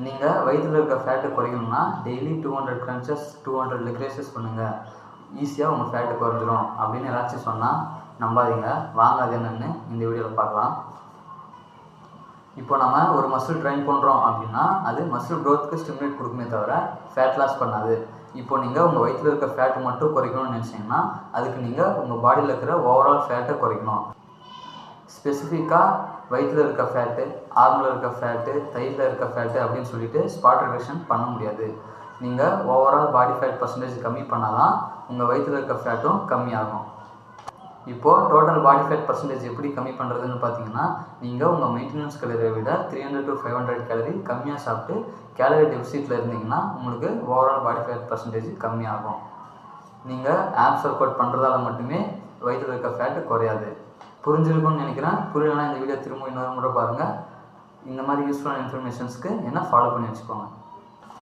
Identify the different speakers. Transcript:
Speaker 1: நீங்கள் வயிற்றில் இருக்க fat குறைக்கணும்னா daily 200 crunches 200 leg raises பண்ணுங்கள், ஈஸியாக உங்கள் ஃபேட்டு குறைஞ்சிரும் அப்படின்னு ஏதாச்சும் சொன்னால் நம்பாதீங்க. வாங்க அது என்னென்னு இந்த வீடியோவில் பார்க்கலாம். இப்போ நம்ம ஒரு மசில் ட்ரைன் பண்ணுறோம் அப்படின்னா அது மசில் க்ரோத்துக்கு ஸ்டிமுலேட் கொடுக்குமே தவிர ஃபேட் லாஸ் பண்ணாது. இப்போ நீங்கள் உங்கள் வயிற்றில் இருக்க ஃபேட்டு மட்டும் குறைக்கணும்னு நினச்சிங்கன்னா அதுக்கு நீங்கள் உங்கள் பாடியில் இருக்கிற ஓவரால் ஃபேட்டை குறைக்கணும். ஸ்பெசிஃபிக்காக வயிற்றில் இருக்க ஃபேட்டு, ஆர்மில் இருக்க ஃபேட்டு, தையில் இருக்க ஃபேட்டு அப்படின்னு சொல்லிட்டு ஸ்பாட் ரிடக்ஷன் பண்ண முடியாது. நீங்கள் ஓவரால் பாடி ஃபேட் பர்சன்டேஜ் கம்மி பண்ணால் தான் உங்கள் வயிற்றில் இருக்க ஃபேட்டும் கம்மியாகும். இப்போது டோட்டல் பாடி ஃபேட் பர்சன்டேஜ் எப்படி கம்மி பண்ணுறதுன்னு பார்த்தீங்கன்னா, நீங்கள் உங்கள் மெயின்டெனன்ஸ் கேலரியை விட 300 to 500 கேலரி கம்மியாக சாப்பிட்டு கேலரி டெபிசிட்டில் இருந்தீங்கன்னா உங்களுக்கு ஓவரால் பாடி ஃபேட் பர்சன்டேஜ் கம்மியாகும். நீங்கள் ஆப்ஸ் ஒர்க் அவுட் பண்ணுறதால மட்டுமே வயிற்றில் இருக்க ஃபேட்டு குறையாது. புரிஞ்சிருக்கும்னு நினைக்கிறேன். புரியலன்னா இந்த வீடியோ திரும்ப இன்னொரு முறை பாருங்கள். இந்த மாதிரி யூஸ்ஃபுல்லான இன்ஃபர்மேஷன்ஸ்க்கு என்ன ஃபாலோ பண்ணி வச்சுக்கோங்க.